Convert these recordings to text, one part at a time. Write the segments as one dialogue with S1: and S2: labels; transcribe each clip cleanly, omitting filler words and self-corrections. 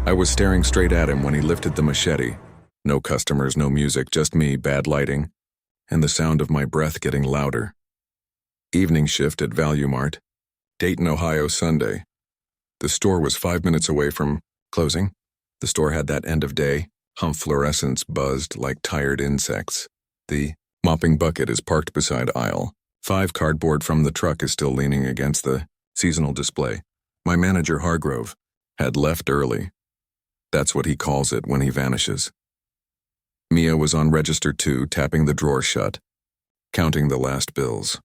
S1: I was staring straight at him when he lifted the machete. No customers, no music, just me, bad lighting, and the sound of my breath getting louder. Evening shift at Value Mart, Dayton, Ohio, Sunday. The store was 5 minutes away from closing. The store had that end of day, fluorescence buzzed like tired insects. The mopping bucket is parked beside aisle 5. Cardboard from the truck is still leaning against the seasonal display. My manager, Hargrove, had left early. That's what he calls it when he vanishes. Mia was on register 2, tapping the drawer shut, counting the last bills.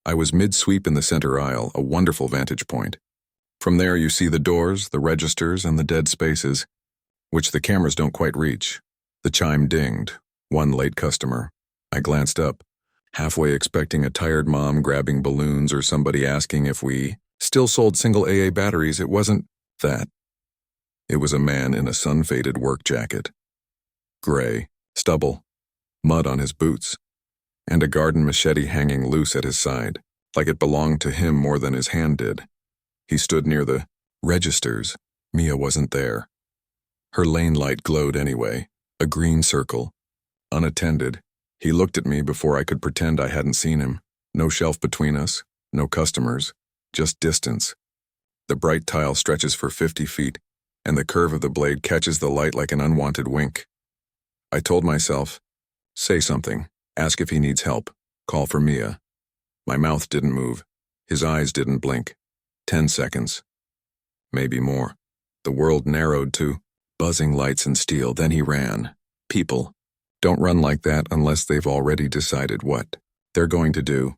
S1: I was mid-sweep in the center aisle, a wonderful vantage point. From there you see the doors, the registers, and the dead spaces, which the cameras don't quite reach. The chime dinged. One late customer. I glanced up, halfway expecting a tired mom grabbing balloons or somebody asking if we still sold single AA batteries. It wasn't that. It was a man in a sun-faded work jacket. Gray, stubble, mud on his boots, and a garden machete hanging loose at his side, like it belonged to him more than his hand did. He stood near the registers. Mia wasn't there. Her lane light glowed anyway, a green circle. Unattended, he looked at me before I could pretend I hadn't seen him. No shelf between us, no customers, just distance. The bright tile stretches for 50 feet, and the curve of the blade catches the light like an unwanted wink. I told myself, say something, ask if he needs help, call for Mia. My mouth didn't move, his eyes didn't blink. 10 seconds. Maybe more. The world narrowed to buzzing lights and steel, then he ran. People don't run like that unless they've already decided what they're going to do.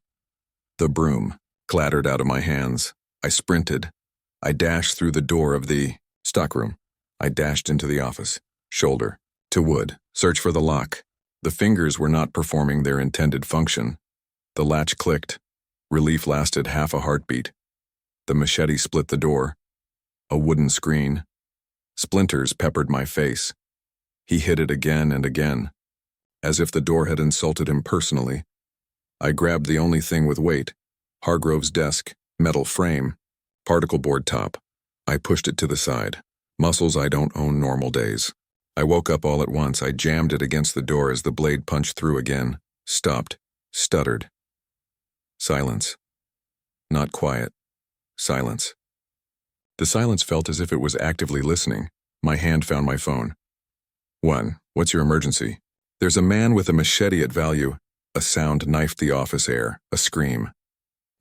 S1: The broom clattered out of my hands. I sprinted. I dashed through the door of the stockroom. I dashed into the office. Shoulder to wood. Search for the lock. The fingers were not performing their intended function. The latch clicked. Relief lasted half a heartbeat. The machete split the door. A wooden screen. Splinters peppered my face. He hit it again and again, as if the door had insulted him personally. I grabbed the only thing with weight, Hargrove's desk, metal frame, particle board top. I pushed it to the side. Muscles I don't own normal days. I woke up all at once. I jammed it against the door as the blade punched through again. Stopped. Stuttered. Silence. Not quiet. Silence. The silence felt as if it was actively listening. My hand found my phone. 1. What's your emergency? There's a man with a machete at Value. A sound knifed the office air. A scream.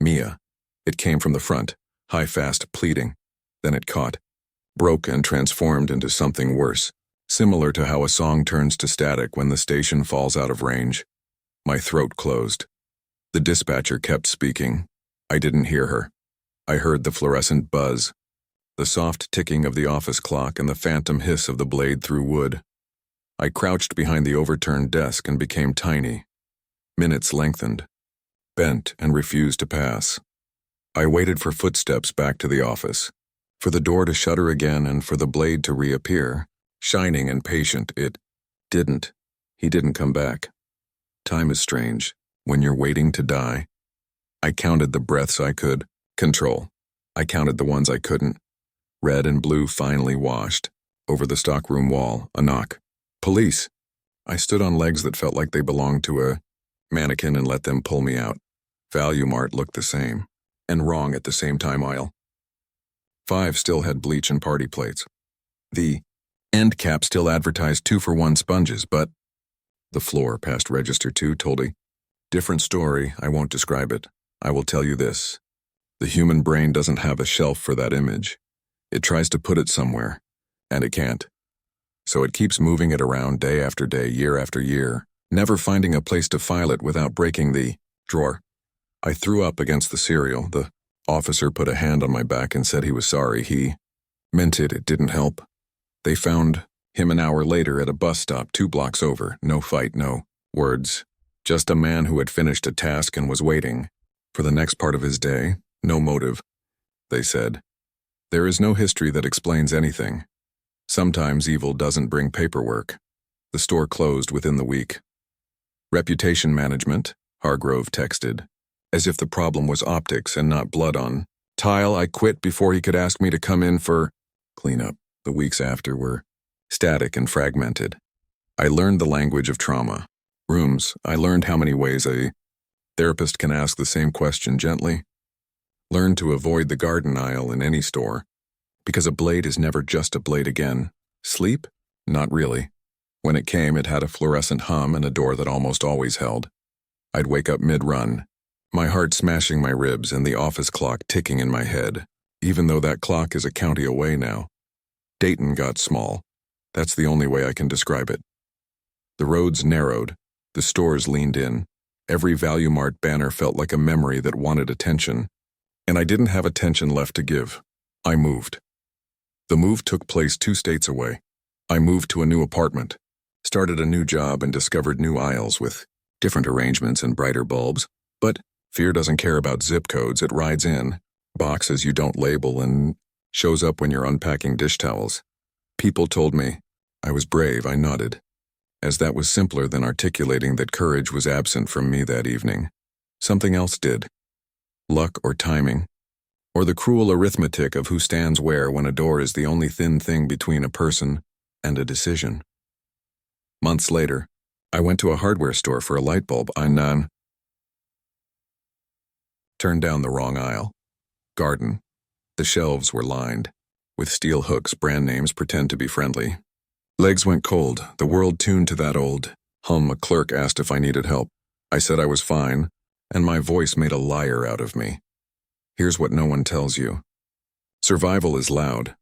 S1: Mia. It came from the front. High, fast, pleading. Then it caught. Broke and transformed into something worse. Similar to how a song turns to static when the station falls out of range. My throat closed. The dispatcher kept speaking. I didn't hear her. I heard the fluorescent buzz, the soft ticking of the office clock and the phantom hiss of the blade through wood. I crouched behind the overturned desk and became tiny. Minutes lengthened, bent and refused to pass. I waited for footsteps back to the office, for the door to shutter again and for the blade to reappear, shining and patient. It didn't. He didn't come back. Time is strange when you're waiting to die. I counted the breaths I could control. I counted the ones I couldn't. Red and blue finally washed. Over the stockroom wall, a knock. Police. I stood on legs that felt like they belonged to a mannequin and let them pull me out. Value Mart looked the same, and wrong at the same time. Aisle 5 still had bleach and party plates. The end cap still advertised 2-for-1 sponges, but the floor past register 2 told a different story. I won't describe it. I will tell you this. The human brain doesn't have a shelf for that image. It tries to put it somewhere, and it can't. So it keeps moving it around day after day, year after year, never finding a place to file it without breaking the drawer. I threw up against the cereal. The officer put a hand on my back and said he was sorry. He meant it. It didn't help. They found him an hour later at a bus stop 2 blocks over. No fight, no words. Just a man who had finished a task and was waiting for the next part of his day. No motive, they said. There is no history that explains anything. Sometimes evil doesn't bring paperwork. The store closed within the week. Reputation management, Hargrove texted, as if the problem was optics and not blood on tile. I quit before he could ask me to come in for cleanup. The weeks after were static and fragmented. I learned the language of trauma. Rooms, I learned how many ways a therapist can ask the same question gently. Learned to avoid the garden aisle in any store, because a blade is never just a blade again. Sleep? Not really. When it came, it had a fluorescent hum and a door that almost always held. I'd wake up mid-run, my heart smashing my ribs and the office clock ticking in my head, even though that clock is a county away now. Dayton got small. That's the only way I can describe it. The roads narrowed, the stores leaned in. Every Value Mart banner felt like a memory that wanted attention, and I didn't have attention left to give. I moved. The move took place 2 states away. I moved to a new apartment, started a new job, and discovered new aisles with different arrangements and brighter bulbs. But fear doesn't care about zip codes. It rides in, boxes you don't label, and shows up when you're unpacking dish towels. People told me I was brave. I nodded, as that was simpler than articulating that courage was absent from me that evening. Something else did. Luck or timing, or the cruel arithmetic of who stands where when a door is the only thin thing between a person and a decision. Months later, I went to a hardware store for a light bulb. I turned down the wrong aisle. Garden. The shelves were lined with steel hooks. Brand names pretend to be friendly. Legs went cold, the world tuned to that old hum. A clerk asked if I needed help. I said I was fine, and my voice made a liar out of me. Here's what no one tells you. Survival is loud.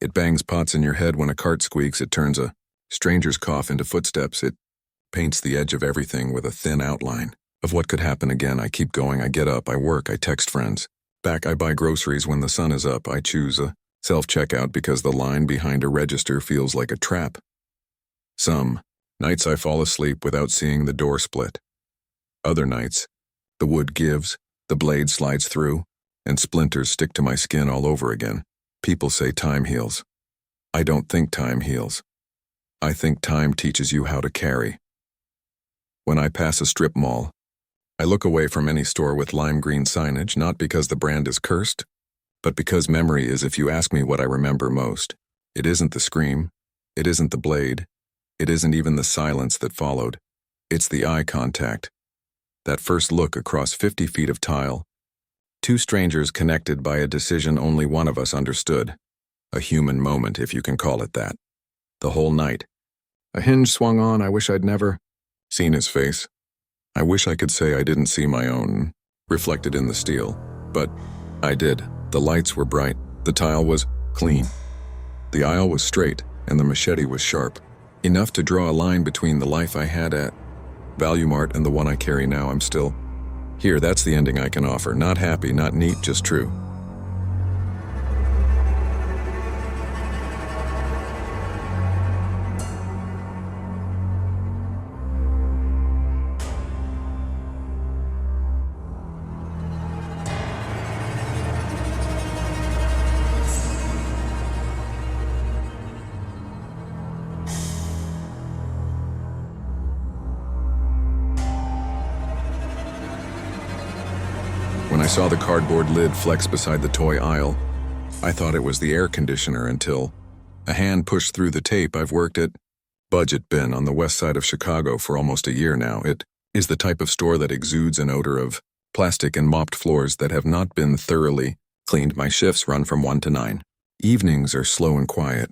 S1: It bangs pots in your head when a cart squeaks. It turns a stranger's cough into footsteps. It paints the edge of everything with a thin outline of what could happen again. I keep going. I get up. I work. I text friends. Back, I buy groceries when the sun is up. I choose a self-checkout because the line behind a register feels like a trap. Some nights I fall asleep without seeing the door split. Other nights, the wood gives, the blade slides through, and splinters stick to my skin all over again. People say time heals. I don't think time heals. I think time teaches you how to carry. When I pass a strip mall, I look away from any store with lime green signage, not because the brand is cursed, but because memory is. If you ask me what I remember most, it isn't the scream, it isn't the blade, it isn't even the silence that followed. It's the eye contact. That first look across 50 feet of tile. 2 strangers connected by a decision only one of us understood. A human moment, if you can call it that. The whole night. A hinge swung on. I wish I'd never seen his face. I wish I could say I didn't see my own reflected in the steel, but I did. The lights were bright. The tile was clean. The aisle was straight, and the machete was sharp. Enough to draw a line between the life I had at Value Mart and the one I carry now. I'm still here. That's the ending I can offer. Not happy, not neat, just true. When I saw the cardboard lid flex beside the toy aisle, I thought it was the air conditioner until a hand pushed through the tape. I've worked at Budget Bin on the west side of Chicago for almost a year now. It is the type of store that exudes an odor of plastic and mopped floors that have not been thoroughly cleaned. My shifts run from 1 to 9. Evenings are slow and quiet,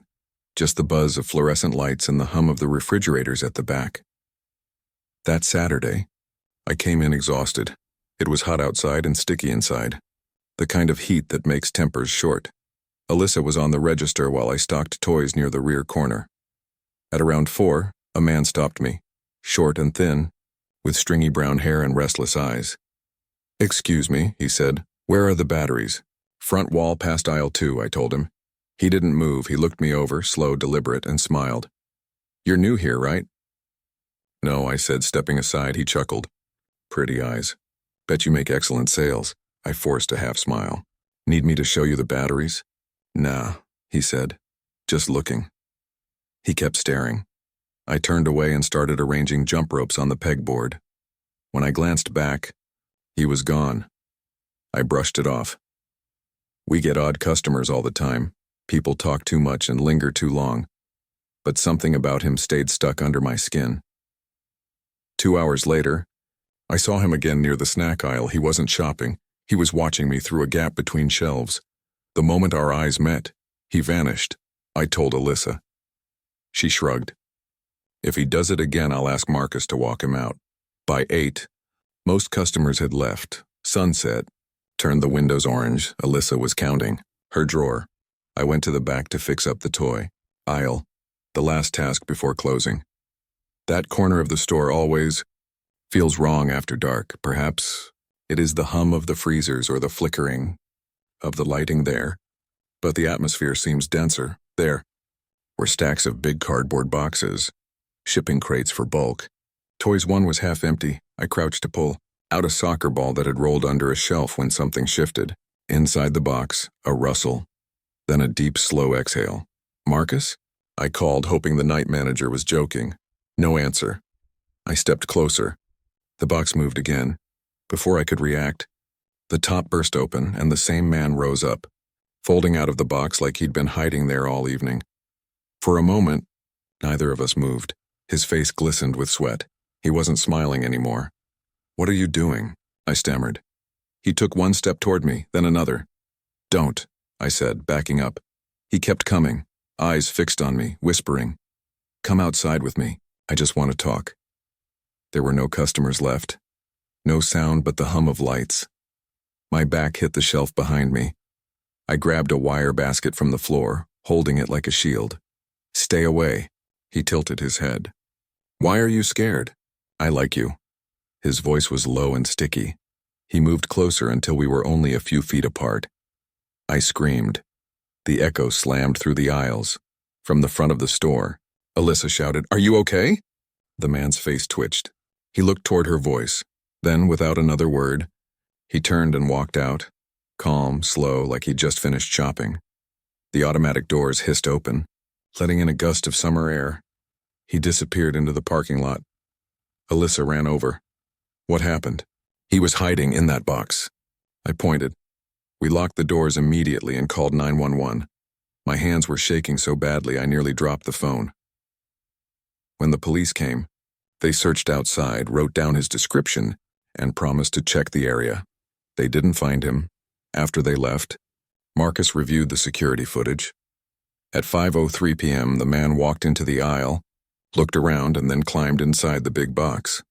S1: just the buzz of fluorescent lights and the hum of the refrigerators at the back. That Saturday, I came in exhausted. It was hot outside and sticky inside, the kind of heat that makes tempers short. Alyssa was on the register while I stocked toys near the rear corner. At around 4, a man stopped me, short and thin, with stringy brown hair and restless eyes. "Excuse me," he said, "where are the batteries?" "Front wall past aisle 2, I told him. He didn't move. He looked me over, slow, deliberate, and smiled. "You're new here, right?" "No," I said, stepping aside. He chuckled. "Pretty eyes. Bet you make excellent sales." I forced a half smile. "Need me to show you the batteries?" "Nah," he said. "Just looking." He kept staring. I turned away and started arranging jump ropes on the pegboard. When I glanced back, he was gone. I brushed it off. We get odd customers all the time. People talk too much and linger too long, but something about him stayed stuck under my skin. 2 hours later, I saw him again near the snack aisle. He wasn't shopping. He was watching me through a gap between shelves. The moment our eyes met, he vanished. I told Alyssa. She shrugged. If he does it again, I'll ask Marcus to walk him out. By 8, most customers had left. Sunset turned the windows orange. Alyssa was counting her drawer. I went to the back to fix up the toy aisle, the last task before closing. That corner of the store always feels wrong after dark. Perhaps it is the hum of the freezers or the flickering of the lighting there, but the atmosphere seems denser. There were stacks of big cardboard boxes, shipping crates for bulk. Toys 1 was half empty. I crouched to pull out a soccer ball that had rolled under a shelf when something shifted. Inside the box, a rustle, then a deep, slow exhale. Marcus? I called, hoping the night manager was joking. No answer. I stepped closer. The box moved again. Before I could react, the top burst open and the same man rose up, folding out of the box like he'd been hiding there all evening. For a moment, neither of us moved. His face glistened with sweat. He wasn't smiling anymore. "What are you doing?" I stammered. He took one step toward me, then another. "Don't," I said, backing up. He kept coming, eyes fixed on me, whispering, "Come outside with me. I just want to talk." There were no customers left. No sound but the hum of lights. My back hit the shelf behind me. I grabbed a wire basket from the floor, holding it like a shield. "Stay away." He tilted his head. "Why are you scared?" "I like you." His voice was low and sticky. He moved closer until we were only a few feet apart. I screamed. The echo slammed through the aisles. From the front of the store, Alyssa shouted, "Are you okay?" The man's face twitched. He looked toward her voice. Then, without another word, he turned and walked out, calm, slow, like he'd just finished shopping. The automatic doors hissed open, letting in a gust of summer air. He disappeared into the parking lot. Alyssa ran over. "What happened?" "He was hiding in that box." I pointed. We locked the doors immediately and called 911. My hands were shaking so badly I nearly dropped the phone. When the police came, they searched outside, wrote down his description, and promised to check the area. They didn't find him. After they left, Marcus reviewed the security footage. At 5:03 p.m., the man walked into the aisle, looked around, and then climbed inside the big box.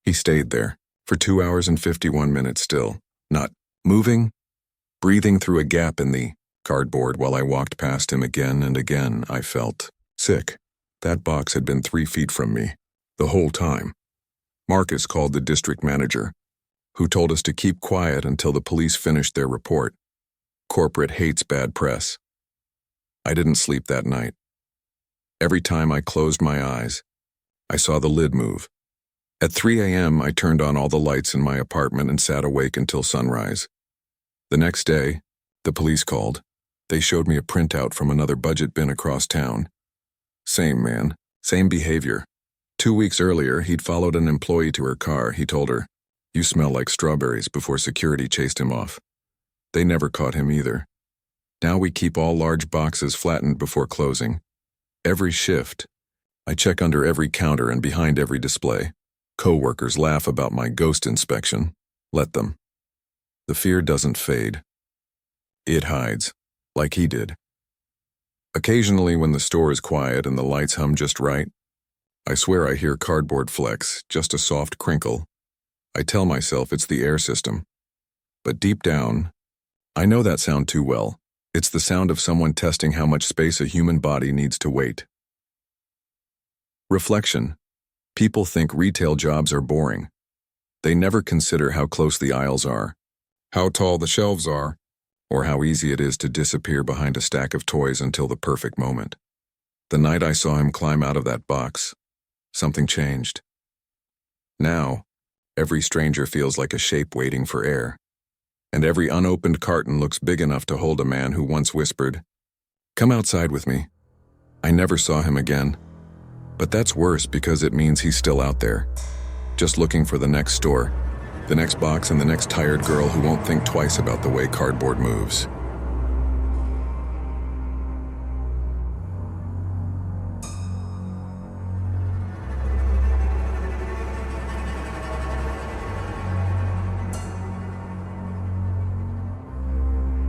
S1: He stayed there for 2 hours and 51 minutes still, not moving, breathing through a gap in the cardboard while I walked past him again and again. I felt sick. That box had been 3 feet from me the whole time. Marcus called the district manager, who told us to keep quiet until the police finished their report. Corporate hates bad press. I didn't sleep that night. Every time I closed my eyes, I saw the lid move. At 3 a.m., I turned on all the lights in my apartment and sat awake until sunrise. The next day, the police called. They showed me a printout from another budget bin across town. Same man, same behavior. 2 weeks earlier, he'd followed an employee to her car. He told her, "You smell like strawberries," before security chased him off. They never caught him either. Now we keep all large boxes flattened before closing. Every shift, I check under every counter and behind every display. Co-workers laugh about my ghost inspection. Let them. The fear doesn't fade. It hides, like he did. Occasionally, when the store is quiet and the lights hum just right, I swear I hear cardboard flex, just a soft crinkle. I tell myself it's the air system. But deep down, I know that sound too well. It's the sound of someone testing how much space a human body needs to wait. Reflection. People think retail jobs are boring. They never consider how close the aisles are, how tall the shelves are, or how easy it is to disappear behind a stack of toys until the perfect moment. The night I saw him climb out of that box, something changed. Now, every stranger feels like a shape waiting for air, and every unopened carton looks big enough to hold a man who once whispered, "Come outside with me." I never saw him again, but that's worse because it means he's still out there, just looking for the next store, the next box, and the next tired girl who won't think twice about the way cardboard moves.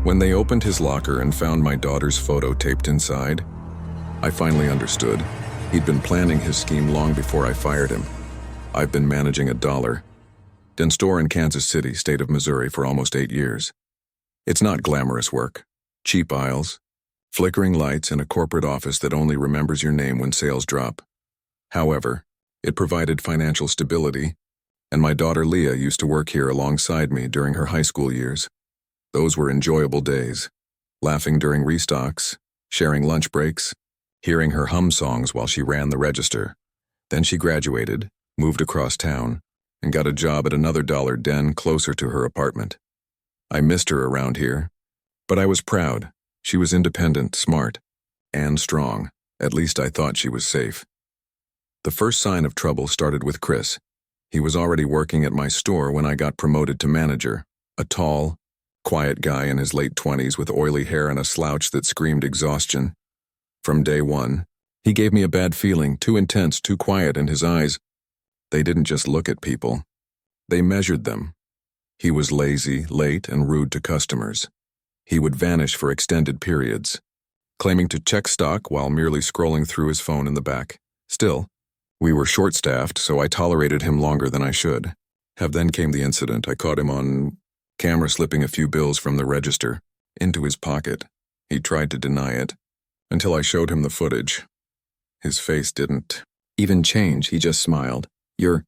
S1: When they opened his locker and found my daughter's photo taped inside, I finally understood. He'd been planning his scheme long before I fired him. I've been managing a dollar store in Kansas City, state of Missouri, for almost 8 years. It's not glamorous work. Cheap aisles, flickering lights, and a corporate office that only remembers your name when sales drop. However, it provided financial stability, and my daughter Leah used to work here alongside me during her high school years. Those were enjoyable days, laughing during restocks, sharing lunch breaks, hearing her hum songs while she ran the register. Then she graduated, moved across town, and got a job at another dollar den closer to her apartment. I missed her around here, but I was proud. She was independent, smart, and strong. At least I thought she was safe. The first sign of trouble started with Chris. He was already working at my store when I got promoted to manager, a tall, quiet guy in his late 20s with oily hair and a slouch that screamed exhaustion. From day one, he gave me a bad feeling, too intense, too quiet, and his eyes, they didn't just look at people. They measured them. He was lazy, late, and rude to customers. He would vanish for extended periods, claiming to check stock while merely scrolling through his phone in the back. Still, we were short-staffed, so I tolerated him longer than I should. Then came the incident. I caught him on camera slipping a few bills from the register into his pocket. He tried to deny it, until I showed him the footage. His face didn't even change. He just smiled. "You're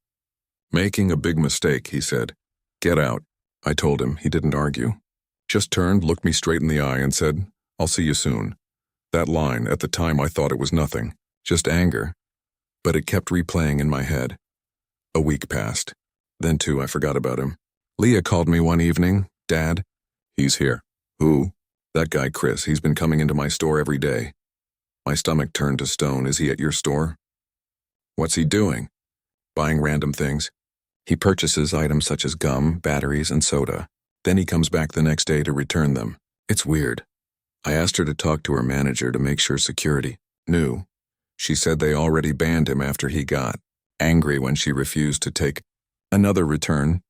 S1: making a big mistake," he said. "Get out." I told him. He didn't argue. Just turned, looked me straight in the eye, and said, "I'll see you soon." That line, at the time I thought it was nothing, just anger. But it kept replaying in my head. A week passed. Then, too, I forgot about him. Leah called me one evening. "Dad, he's here." "Who?" "That guy Chris. He's been coming into my store every day." My stomach turned to stone. "Is he at your store?" "What's he doing?" "Buying random things. He purchases items such as gum, batteries, and soda. Then he comes back the next day to return them. It's weird." I asked her to talk to her manager to make sure security knew. She said they already banned him after he got angry when she refused to take another return.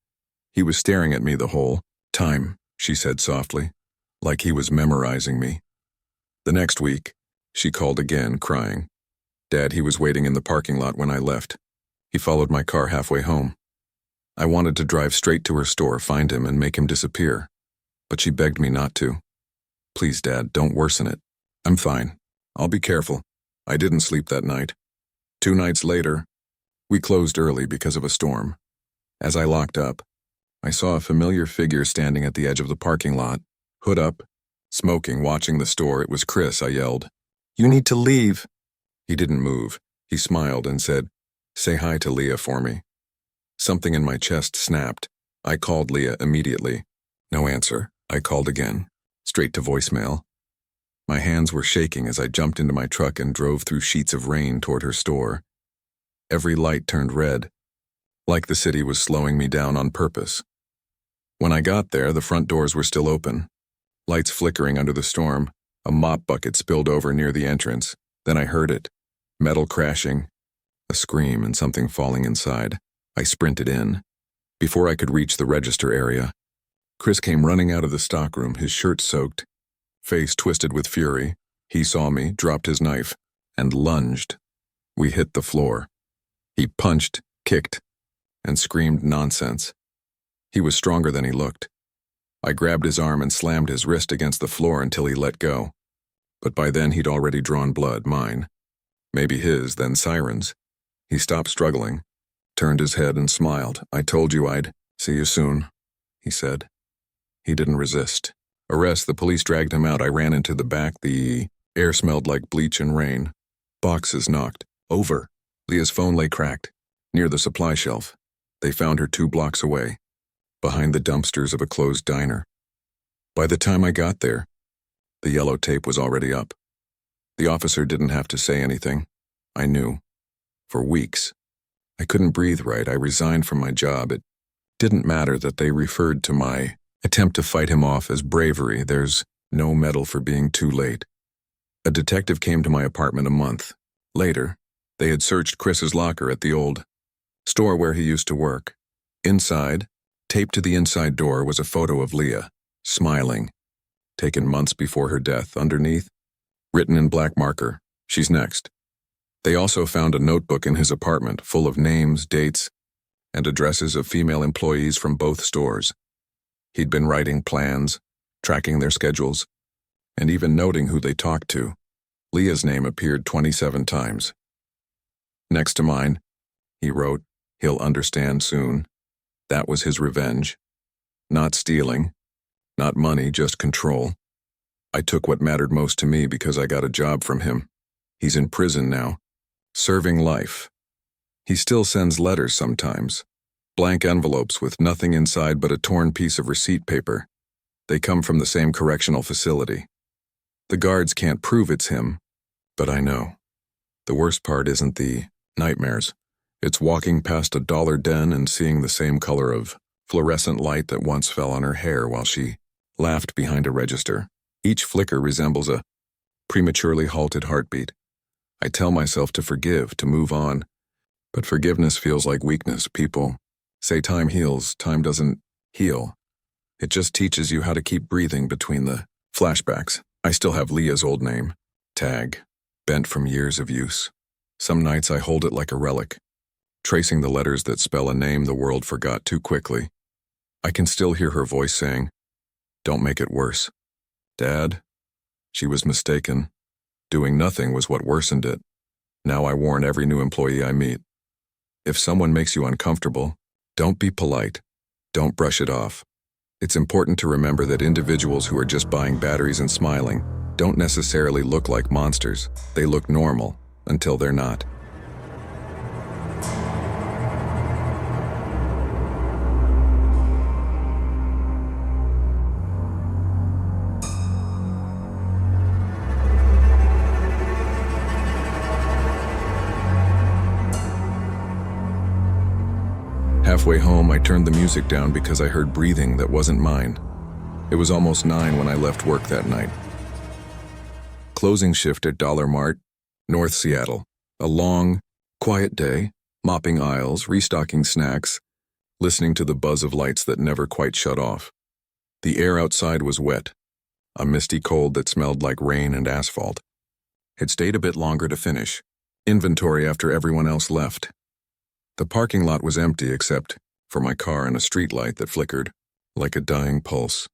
S1: "He was staring at me the whole time," she said softly, like he was memorizing me. The next week, she called again, crying. "Dad, he was waiting in the parking lot when I left. He followed my car halfway home." I wanted to drive straight to her store, find him, and make him disappear. But she begged me not to. "Please, Dad, don't worsen it." "I'm fine. I'll be careful." I didn't sleep that night. 2 nights later, we closed early because of a storm. As I locked up, I saw a familiar figure standing at the edge of the parking lot, hood up, smoking, watching the store. It was Chris. I yelled, "You need to leave." He didn't move. He smiled and said, "Say hi to Leah for me." Something in my chest snapped. I called Leah immediately. No answer. I called again, straight to voicemail. My hands were shaking as I jumped into my truck and drove through sheets of rain toward her store. Every light turned red, like the city was slowing me down on purpose. When I got there, the front doors were still open, lights flickering under the storm. A mop bucket spilled over near the entrance. Then I heard it, metal crashing, a scream, and something falling inside. I sprinted in. Before I could reach the register area, Chris came running out of the stockroom, his shirt soaked, face twisted with fury. He saw me, dropped his knife, and lunged. We hit the floor. He punched, kicked, and screamed nonsense. He was stronger than he looked. I grabbed his arm and slammed his wrist against the floor until he let go. But by then he'd already drawn blood, mine. Maybe his, then sirens. He stopped struggling, turned his head and smiled. "I told you I'd see you soon," he said. He didn't resist. Arrest, the police dragged him out. I ran into the back. The air smelled like bleach and rain. Boxes knocked over. Leah's phone lay cracked, near the supply shelf. They found her 2 blocks away, behind the dumpsters of a closed diner. By the time I got there, the yellow tape was already up. The officer didn't have to say anything. I knew. For weeks, I couldn't breathe right. I resigned from my job. It didn't matter that they referred to my attempt to fight him off as bravery. There's no medal for being too late. A detective came to my apartment a month later. They had searched Chris's locker at the old store where he used to work. Inside, taped to the inside door, was a photo of Leah, smiling. taken months before her death. Underneath, written in black marker, "She's next." They also found a notebook in his apartment full of names, dates, and addresses of female employees from both stores. He'd been writing plans, tracking their schedules, and even noting who they talked to. Leah's name appeared 27 times. "Next to mine," he wrote, "he'll understand soon." That was his revenge. Not stealing, not money, just control. I took what mattered most to me because I got a job from him. He's in prison now, serving life. He still sends letters sometimes, blank envelopes with nothing inside but a torn piece of receipt paper. They come from the same correctional facility. The guards can't prove it's him, but I know. The worst part isn't the nightmares. It's walking past a dollar den and seeing the same color of fluorescent light that once fell on her hair while she laughed behind a register. Each flicker resembles a prematurely halted heartbeat. I tell myself to forgive, to move on, but forgiveness feels like weakness. People say time heals. Time doesn't heal. It just teaches you how to keep breathing between the flashbacks. I still have Leah's old name, tag, bent from years of use. Some nights I hold it like a relic, tracing the letters that spell a name the world forgot too quickly. I can still hear her voice saying, "Don't make it worse." "Dad?" She was mistaken. Doing nothing was what worsened it. Now I warn every new employee I meet. If someone makes you uncomfortable, don't be polite. Don't brush it off. It's important to remember that individuals who are just buying batteries and smiling don't necessarily look like monsters. They look normal until they're not. Halfway home, I turned the music down because I heard breathing that wasn't mine. It was almost 9 when I left work that night. Closing shift at Dollar Mart, North Seattle. A long, quiet day, mopping aisles, restocking snacks, listening to the buzz of lights that never quite shut off. The air outside was wet, a misty cold that smelled like rain and asphalt. It stayed a bit longer to finish inventory after everyone else left. The parking lot was empty except for my car and a streetlight that flickered like a dying pulse.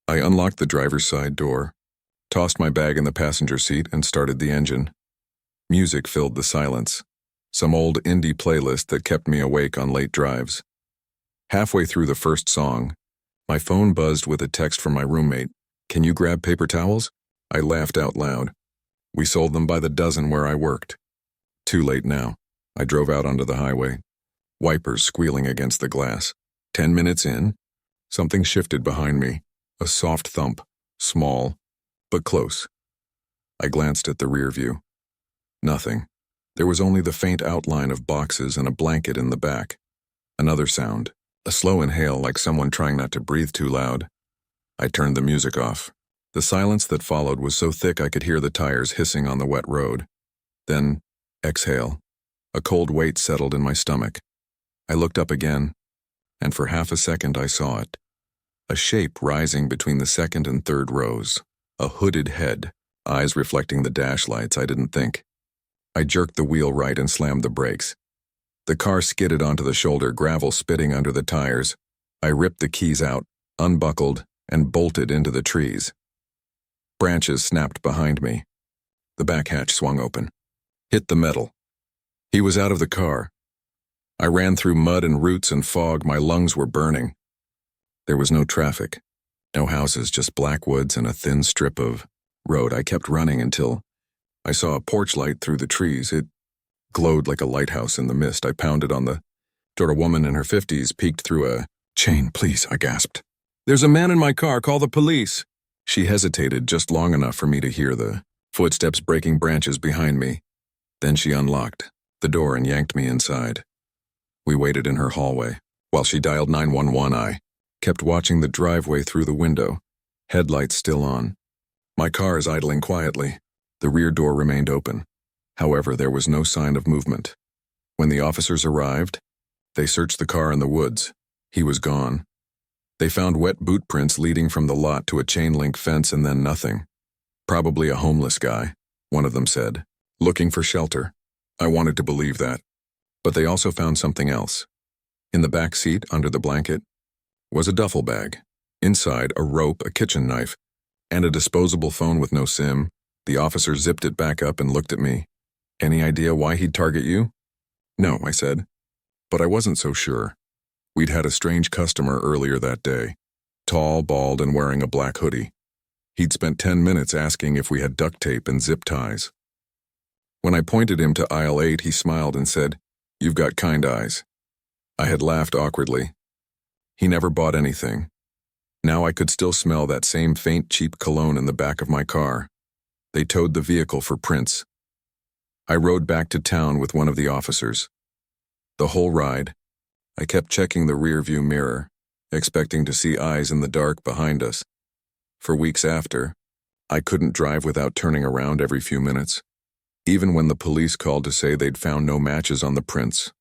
S1: I unlocked the driver's side door, tossed my bag in the passenger seat, and started the engine. Music filled the silence, some old indie playlist that kept me awake on late drives. Halfway through the first song, my phone buzzed with a text from my roommate. "Can you grab paper towels?" I laughed out loud. We sold them by the dozen where I worked. Too late now. I drove out onto the highway, wipers squealing against the glass. 10 minutes in, something shifted behind me, a soft thump, small, but close. I glanced at the rear view. Nothing. There was only the faint outline of boxes and a blanket in the back. Another sound, a slow inhale like someone trying not to breathe too loud. I turned the music off. The silence that followed was so thick I could hear the tires hissing on the wet road. Then, exhale. A cold weight settled in my stomach. I looked up again, and for half a second I saw it. A shape rising between the second and third rows. A hooded head, eyes reflecting the dash lights. I didn't think. I jerked the wheel right and slammed the brakes. The car skidded onto the shoulder, gravel spitting under the tires. I ripped the keys out, unbuckled, and bolted into the trees. Branches snapped behind me. The back hatch swung open. Hit the metal. He was out of the car. I ran through mud and roots and fog. My lungs were burning. There was no traffic, no houses, just black woods and a thin strip of road. I kept running until I saw a porch light through the trees. It glowed like a lighthouse in the mist. I pounded on the door. A woman in her 50s peeked through a chain. "Please," I gasped. "There's a man in my car. Call the police." She hesitated just long enough for me to hear the footsteps breaking branches behind me. Then she unlocked the door and yanked me inside. We waited in her hallway. While she dialed 911, I kept watching the driveway through the window, headlights still on. My car is idling quietly. The rear door remained open. However, there was no sign of movement. When the officers arrived, they searched the car in the woods. He was gone. They found wet boot prints leading from the lot to a chain-link fence and then nothing. Probably a homeless guy, one of them said, looking for shelter. I wanted to believe that. But they also found something else. In the back seat, under the blanket, was a duffel bag. Inside, a rope, a kitchen knife, and a disposable phone with no SIM. The officer zipped it back up and looked at me. Any idea why he'd target you? No, I said. But I wasn't so sure. We'd had a strange customer earlier that day. Tall, bald, and wearing a black hoodie. He'd spent 10 minutes asking if we had duct tape and zip ties. When I pointed him to aisle 8, he smiled and said, "You've got kind eyes." I had laughed awkwardly. He never bought anything. Now I could still smell that same faint, cheap cologne in the back of my car. They towed the vehicle for prints. I rode back to town with one of the officers. The whole ride, I kept checking the rearview mirror, expecting to see eyes in the dark behind us. For weeks after, I couldn't drive without turning around every few minutes. Even when the police called to say they'd found no matches on the prints,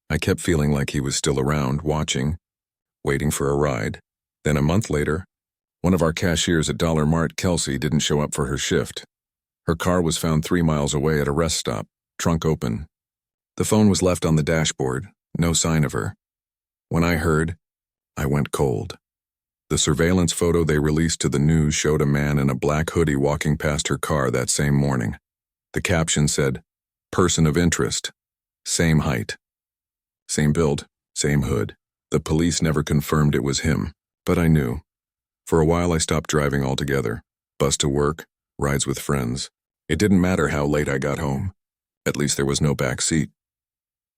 S1: I kept feeling like he was still around, watching, waiting for a ride. Then a month later, one of our cashiers at Dollar Mart, Kelsey, didn't show up for her shift. Her car was found 3 miles away at a rest stop, trunk open. The phone was left on the dashboard, no sign of her. When I heard, I went cold. The surveillance photo they released to the news showed a man in a black hoodie walking past her car that same morning. The caption said, "Person of interest, same height, same build, same hood." The police never confirmed it was him, but I knew. For a while I stopped driving altogether. Bus to work, rides with friends. It didn't matter how late I got home. At least there was no back seat.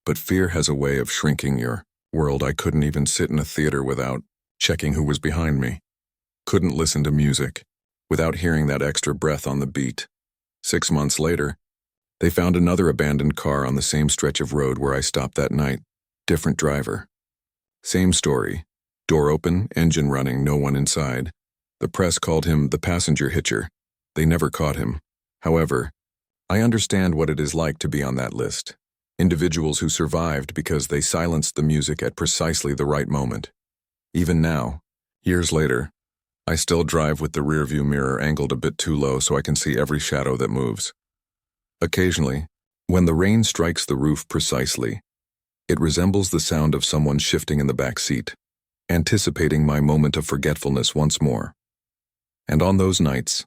S1: But fear has a way of shrinking your world. I couldn't even sit in a theater without checking who was behind me. Couldn't listen to music without hearing that extra breath on the beat. 6 months later, they found another abandoned car on the same stretch of road where I stopped that night. Different driver. Same story. Door open, engine running, no one inside. The press called him the passenger hitcher. They never caught him. However, I understand what it is like to be on that list. Individuals who survived because they silenced the music at precisely the right moment. Even now, years later, I still drive with the rearview mirror angled a bit too low so I can see every shadow that moves. Occasionally, when the rain strikes the roof precisely, it resembles the sound of someone shifting in the back seat, anticipating my moment of forgetfulness once more. And on those nights,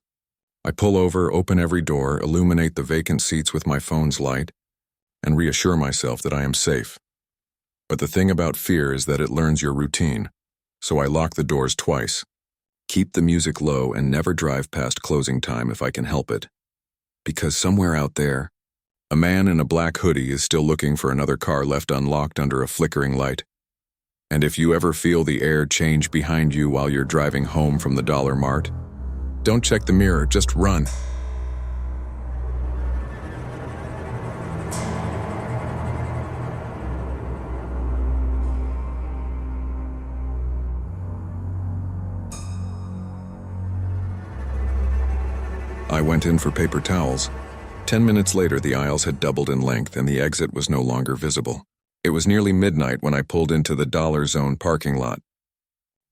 S1: I pull over, open every door, illuminate the vacant seats with my phone's light, and reassure myself that I am safe. But the thing about fear is that it learns your routine, so I lock the doors twice, keep the music low, and never drive past closing time if I can help it. Because somewhere out there, a man in a black hoodie is still looking for another car left unlocked under a flickering light. And if you ever feel the air change behind you while you're driving home from the Dollar Mart, don't check the mirror, just run. I went in for paper towels. 10 minutes later, the aisles had doubled in length and the exit was no longer visible. It was nearly midnight when I pulled into the Dollar Zone parking lot.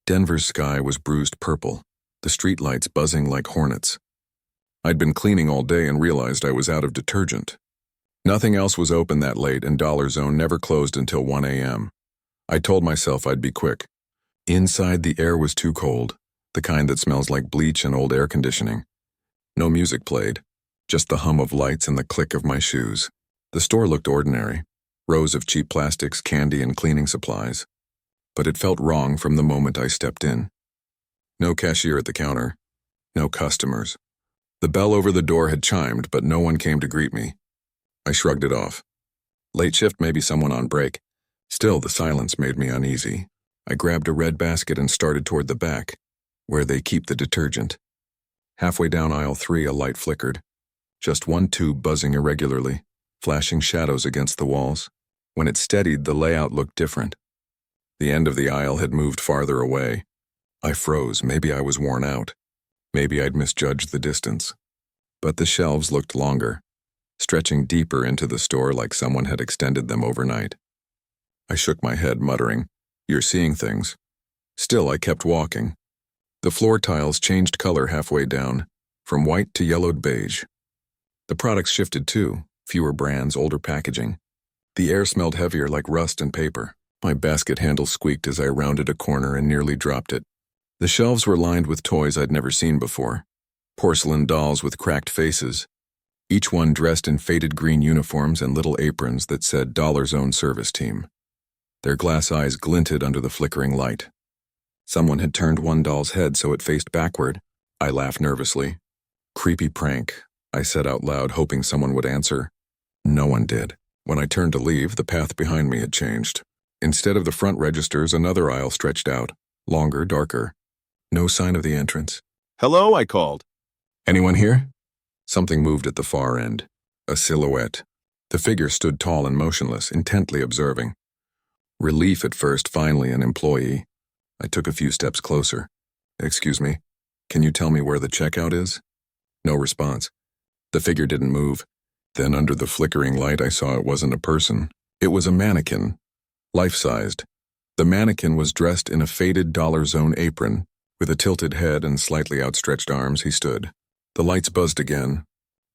S1: Denver's sky was bruised purple, the streetlights buzzing like hornets. I'd been cleaning all day and realized I was out of detergent. Nothing else was open that late and Dollar Zone never closed until 1 a.m. I told myself I'd be quick. Inside, the air was too cold, the kind that smells like bleach and old air conditioning. No music played, just the hum of lights and the click of my shoes. The store looked ordinary, rows of cheap plastics, candy, and cleaning supplies. But it felt wrong from the moment I stepped in. No cashier at the counter, no customers. The bell over the door had chimed, but no one came to greet me. I shrugged it off. Late shift, maybe someone on break. Still, the silence made me uneasy. I grabbed a red basket and started toward the back, where they keep the detergent. Halfway down aisle 3, a light flickered. Just one tube buzzing irregularly, flashing shadows against the walls. When it steadied, the layout looked different. The end of the aisle had moved farther away. I froze. Maybe I was worn out. Maybe I'd misjudged the distance. But the shelves looked longer, stretching deeper into the store like someone had extended them overnight. I shook my head, muttering, "You're seeing things." Still, I kept walking. The floor tiles changed color halfway down, from white to yellowed beige. The products shifted too, fewer brands, older packaging. The air smelled heavier like rust and paper. My basket handle squeaked as I rounded a corner and nearly dropped it. The shelves were lined with toys I'd never seen before. Porcelain dolls with cracked faces, each one dressed in faded green uniforms and little aprons that said Dollar Zone Service Team. Their glass eyes glinted under the flickering light. Someone had turned one doll's head so it faced backward. I laughed nervously. Creepy prank, I said out loud, hoping someone would answer. No one did. When I turned to leave, the path behind me had changed. Instead of the front registers, another aisle stretched out, longer, darker. No sign of the entrance.
S2: Hello, I called.
S1: Anyone here? Something moved at the far end. A silhouette. The figure stood tall and motionless, intently observing. Relief at first, finally an employee. I took a few steps closer. Excuse me, can you tell me where the checkout is? No response. The figure didn't move. Then under the flickering light I saw it wasn't a person. It was a mannequin. Life-sized. The mannequin was dressed in a faded Dollar Zone apron. With a tilted head and slightly outstretched arms, he stood. The lights buzzed again.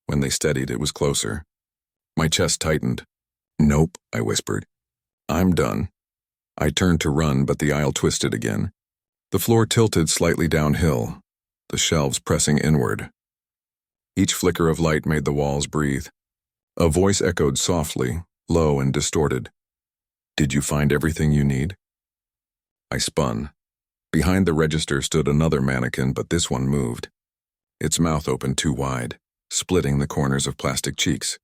S1: When they steadied, it was closer. My chest tightened. Nope, I whispered. I'm done. I turned to run, but the aisle twisted again. The floor tilted slightly downhill, the shelves pressing inward. Each flicker of light made the walls breathe. A voice echoed softly, low and distorted. Did you find everything you need? I spun. Behind the register stood another mannequin, but this one moved. Its mouth opened too wide, splitting the corners of plastic cheeks.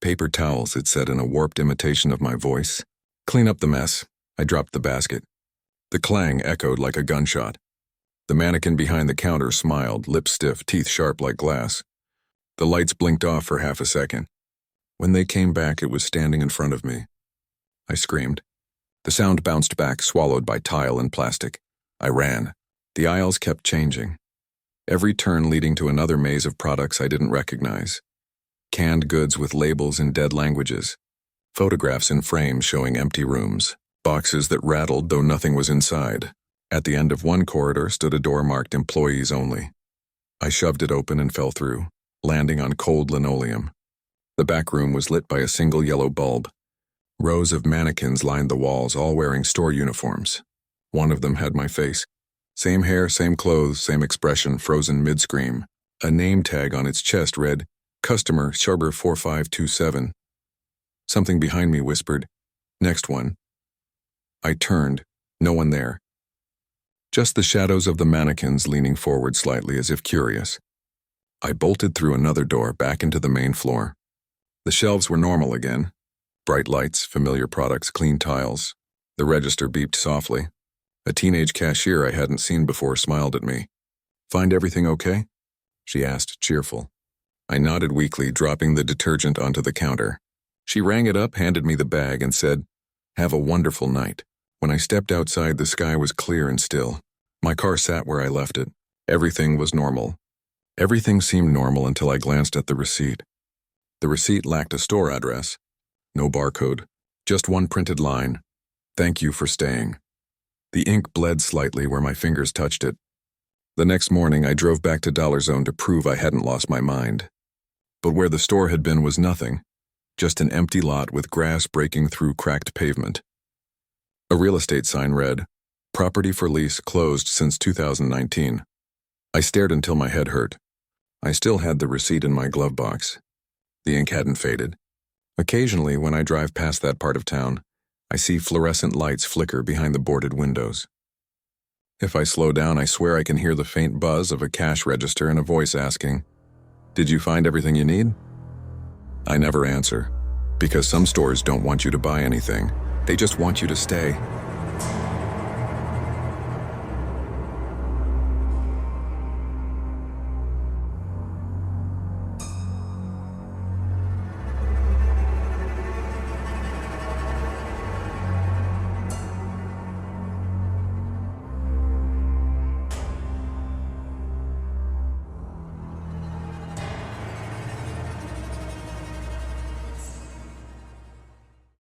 S1: Paper towels, it said in a warped imitation of my voice. Clean up the mess. I dropped the basket. The clang echoed like a gunshot. The mannequin behind the counter smiled, lips stiff, teeth sharp like glass. The lights blinked off for half a second. When they came back, it was standing in front of me. I screamed. The sound bounced back, swallowed by tile and plastic. I ran. The aisles kept changing. Every turn leading to another maze of products I didn't recognize. Canned goods with labels in dead languages. Photographs in frames showing empty rooms. Boxes that rattled though nothing was inside. At the end of one corridor stood a door marked Employees Only. I shoved it open and fell through, landing on cold linoleum. The back room was lit by a single yellow bulb. Rows of mannequins lined the walls, all wearing store uniforms. One of them had my face. Same hair, same clothes, same expression, frozen mid-scream. A name tag on its chest read, Customer Sharber 4527. Something behind me whispered, Next one. I turned, no one there. Just the shadows of the mannequins leaning forward slightly as if curious. I bolted through another door back into the main floor. The shelves were normal again. Bright lights, familiar products, clean tiles. The register beeped softly. A teenage cashier I hadn't seen before smiled at me. Find everything okay? She asked, cheerful. I nodded weakly, dropping the detergent onto the counter. She rang it up, handed me the bag, and said, Have a wonderful night. When I stepped outside, the sky was clear and still. My car sat where I left it. Everything was normal. Everything seemed normal until I glanced at the receipt. The receipt lacked a store address. No barcode. Just one printed line. Thank you for staying. The ink bled slightly where my fingers touched it. The next morning, I drove back to Dollar Zone to prove I hadn't lost my mind. But where the store had been was nothing. Just an empty lot with grass breaking through cracked pavement. A real estate sign read, Property for lease closed since 2019. I stared until my head hurt. I still had the receipt in my glove box. The ink hadn't faded. Occasionally, when I drive past that part of town, I see fluorescent lights flicker behind the boarded windows. If I slow down, I swear I can hear the faint buzz of a cash register and a voice asking, Did you find everything you need? I never answer, because some stores don't want you to buy anything. They just want you to stay.